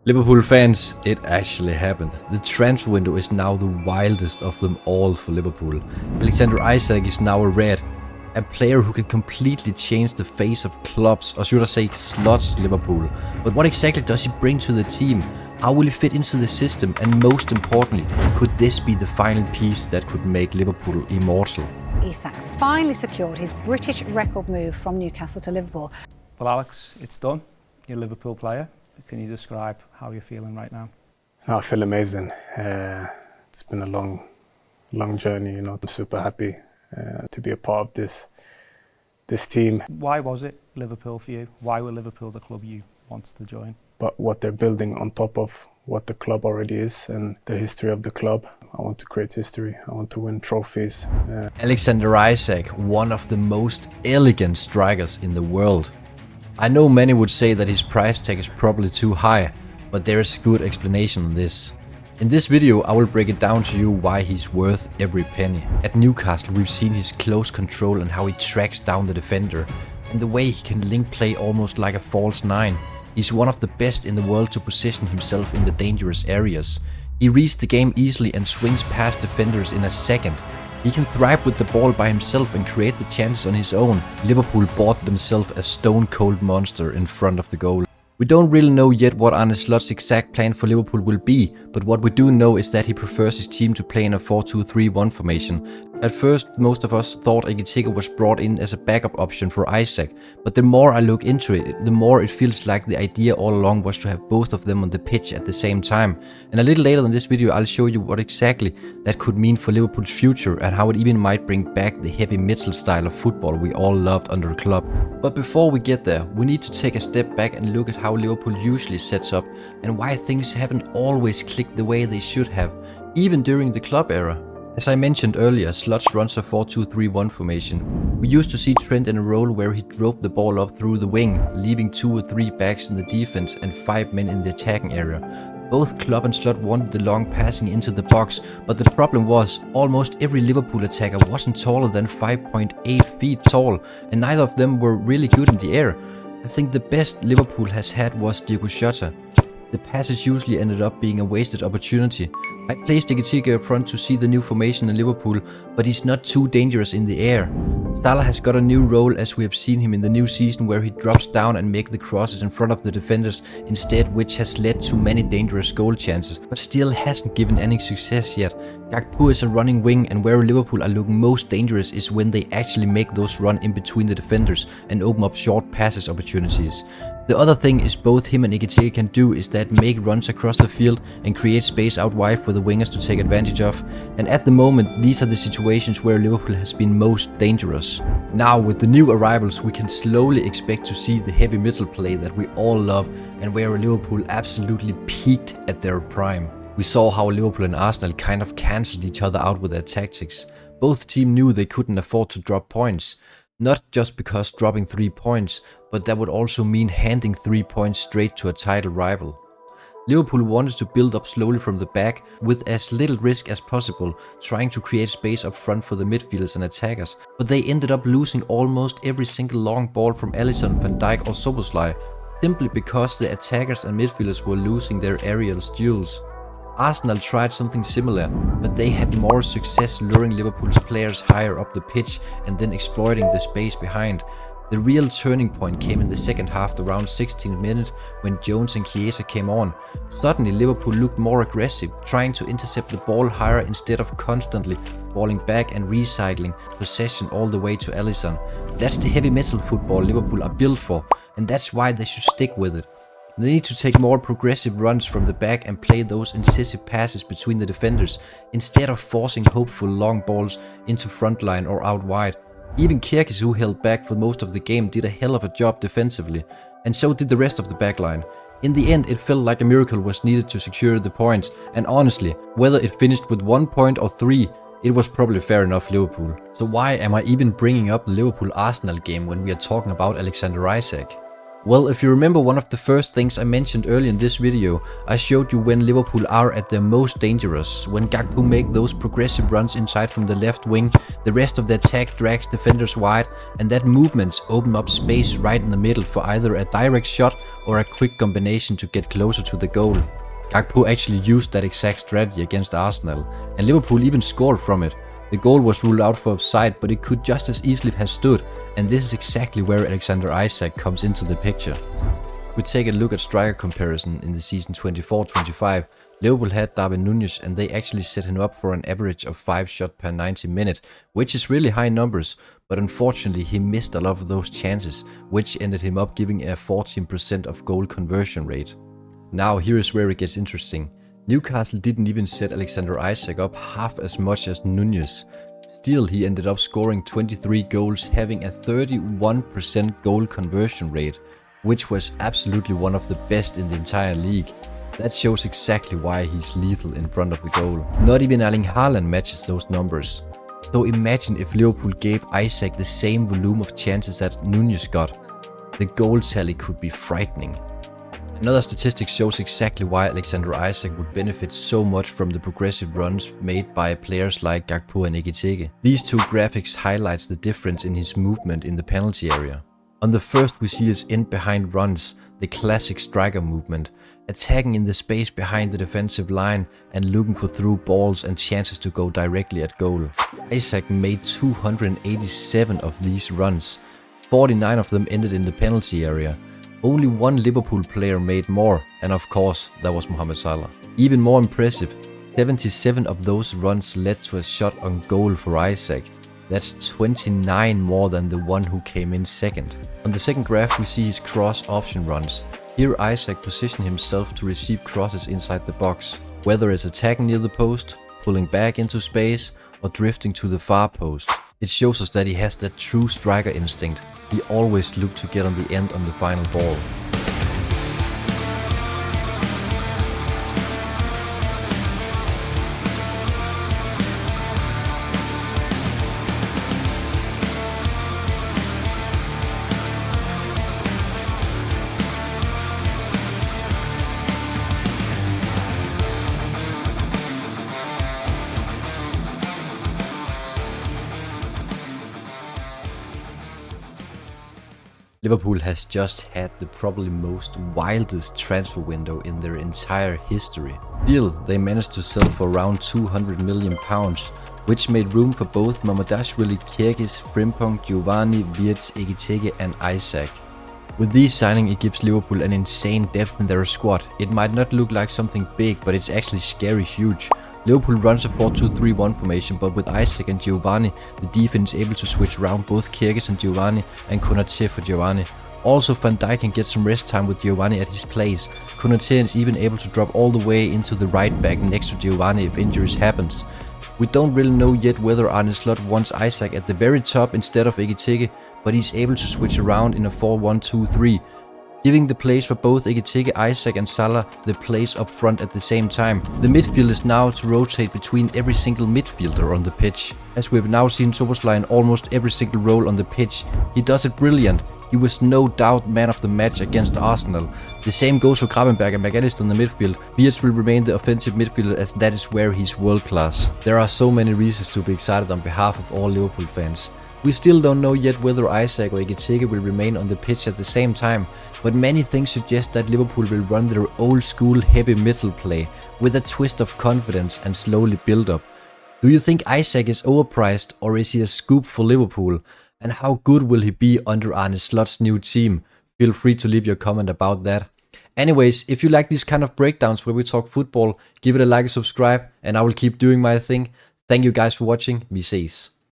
Liverpool fans, it actually happened. The transfer window is now the wildest of them all for Liverpool. Alexander Isak is now a red, a player who can completely change the face of clubs, or should I say Slot's Liverpool. But what exactly does he bring to the team? How will he fit into the system? And most importantly, could this be the final piece that could make Liverpool immortal? Isak finally secured his British record move from Newcastle to Liverpool. Well, Alex, it's done. You're a Liverpool player. Can you describe how you're feeling right now? I feel amazing. It's been a long journey. You know, I'm super happy to be a part of this team. Why was it Liverpool for you? Why were Liverpool the club you wanted to join? But what they're building on top of what the club already is and the history of the club. I want to create history. I want to win trophies. Alexander Isak, one of the most elegant strikers in the world. I know many would say that his price tag is probably too high, but there is a good explanation on this. In this video I will break it down to you why he's worth every penny. At Newcastle we've seen his close control and how he tracks down the defender, and the way he can link play almost like a false nine. He's one of the best in the world to position himself in the dangerous areas. He reads the game easily and swings past defenders in a second. He can thrive with the ball by himself and create the chances on his own. Liverpool bought themselves a stone-cold monster in front of the goal. We don't really know yet what Arne Slot's exact plan for Liverpool will be, but what we do know is that he prefers his team to play in a 4-2-3-1 formation. At first, most of us thought Ekitike was brought in as a backup option for Isak, but the more I look into it, the more it feels like the idea all along was to have both of them on the pitch at the same time. And a little later in this video I'll show you what exactly that could mean for Liverpool's future and how it even might bring back the heavy metal style of football we all loved under the club. But before we get there, we need to take a step back and look at how Liverpool usually sets up and why things haven't always clicked the way they should have, even during the club era. As I mentioned earlier, Slot runs a 4-2-3-1 formation. We used to see Trent in a role where he drove the ball up through the wing, leaving 2 or 3 backs in the defense and 5 men in the attacking area. Both Klopp and Slot wanted the long passing into the box, but the problem was almost every Liverpool attacker wasn't taller than 5.8 feet tall, and neither of them were really good in the air. I think the best Liverpool has had was Diego Jota. The passes usually ended up being a wasted opportunity. I placed Ekitike up front to see the new formation in Liverpool, but he's not too dangerous in the air. Salah has got a new role as we have seen him in the new season, where he drops down and makes the crosses in front of the defenders instead, which has led to many dangerous goal chances, but still hasn't given any success yet. Gakpo is a running wing, and where Liverpool are looking most dangerous is when they actually make those run in between the defenders and open up short passes opportunities. The other thing is both him and Ekitike can do is that make runs across the field and create space out wide for the wingers to take advantage of, and at the moment these are the situations where Liverpool has been most dangerous. Now with the new arrivals we can slowly expect to see the heavy middle play that we all love and where Liverpool absolutely peaked at their prime. We saw how Liverpool and Arsenal kind of cancelled each other out with their tactics. Both teams knew they couldn't afford to drop points. Not just because dropping 3 points, but that would also mean handing 3 points straight to a title rival. Liverpool wanted to build up slowly from the back with as little risk as possible, trying to create space up front for the midfielders and attackers, but they ended up losing almost every single long ball from Alisson, Van Dijk or Szoboszlai, simply because the attackers and midfielders were losing their aerial duels. Arsenal tried something similar, but they had more success luring Liverpool's players higher up the pitch and then exploiting the space behind. The real turning point came in the second half, around 16th minute, when Jones and Chiesa came on. Suddenly Liverpool looked more aggressive, trying to intercept the ball higher instead of constantly falling back and recycling possession all the way to Alisson. That's the heavy metal football Liverpool are built for, and that's why they should stick with it. They need to take more progressive runs from the back and play those incisive passes between the defenders, instead of forcing hopeful long balls into front line or out wide. Even Kirkis, who held back for most of the game, did a hell of a job defensively, and so did the rest of the backline. In the end it felt like a miracle was needed to secure the points, and honestly, whether it finished with 1 point or 3, it was probably fair enough Liverpool. So why am I even bringing up the Liverpool-Arsenal game when we are talking about Alexander Isak? Well, if you remember one of the first things I mentioned earlier in this video, I showed you when Liverpool are at their most dangerous, when Gakpo make those progressive runs inside from the left wing, the rest of the attack drags defenders wide, and that movements open up space right in the middle for either a direct shot or a quick combination to get closer to the goal. Gakpo actually used that exact strategy against Arsenal, and Liverpool even scored from it. The goal was ruled out for offside, but it could just as easily have stood, and this is exactly where Alexander Isak comes into the picture. We take a look at striker comparison in the season 24-25. Liverpool had Darwin Núñez, and they actually set him up for an average of 5 shots per 90 minutes, which is really high numbers, but unfortunately he missed a lot of those chances, which ended him up giving a 14% of goal conversion rate. Now here is where it gets interesting. Newcastle didn't even set Alexander Isak up half as much as Núñez. Still, he ended up scoring 23 goals, having a 31% goal conversion rate, which was absolutely one of the best in the entire league. That shows exactly why he's lethal in front of the goal. Not even Erling Haaland matches those numbers. So imagine if Liverpool gave Isak the same volume of chances that Núñez got. The goal tally could be frightening. Another statistic shows exactly why Alexander Isak would benefit so much from the progressive runs made by players like Gakpo and Ekitike. These two graphics highlights the difference in his movement in the penalty area. On the first we see his end behind runs, the classic striker movement, attacking in the space behind the defensive line and looking for through balls and chances to go directly at goal. Isak made 287 of these runs, 49 of them ended in the penalty area. Only one Liverpool player made more, and of course that was Mohamed Salah. Even more impressive, 77 of those runs led to a shot on goal for Isak. That's 29 more than the one who came in second. On the second graph we see his cross option runs. Here Isak positioned himself to receive crosses inside the box, whether it's attacking near the post, pulling back into space, or drifting to the far post. It shows us that he has that true striker instinct. He always looked to get on the end on the final ball. Liverpool has just had the probably most wildest transfer window in their entire history. Still, they managed to sell for around £200 million, which made room for both Mamardashvili, Kyrgyz, Frimpong, Giovanni, Wirtz, Ekitike and Isak. With these signings it gives Liverpool an insane depth in their squad. It might not look like something big, but it's actually scary huge. Liverpool runs a 4-2-3-1 formation, but with Isak and Giovanni, the defense is able to switch around both Kyrgyz and Giovanni and Konate for Giovanni. Also, Van Dijk can get some rest time with Giovanni at his place. Konate is even able to drop all the way into the right back next to Giovanni if injuries happens. We don't really know yet whether Arne Slot wants Isak at the very top instead of Ekitike, but he's able to switch around in a 4-1-2-3. Giving the place for both Ekitike, Isak and Salah the place up front at the same time. The midfield is now to rotate between every single midfielder on the pitch. As we've now seen Szoboszlai in almost every single role on the pitch, he does it brilliant. He was no doubt man of the match against Arsenal. The same goes for Gravenberch and McAllister in the midfield. Wirtz will remain the offensive midfielder as that is where he's world class. There are so many reasons to be excited on behalf of all Liverpool fans. We still don't know yet whether Isak or Ekitike will remain on the pitch at the same time, but many things suggest that Liverpool will run their old school heavy metal play with a twist of confidence and slowly build up. Do you think Isak is overpriced or is he a scoop for Liverpool? And how good will he be under Arne Slot's new team? Feel free to leave your comment about that. Anyways, if you like these kind of breakdowns where we talk football, give it a like and subscribe, and I will keep doing my thing. Thank you guys for watching. Vi ses.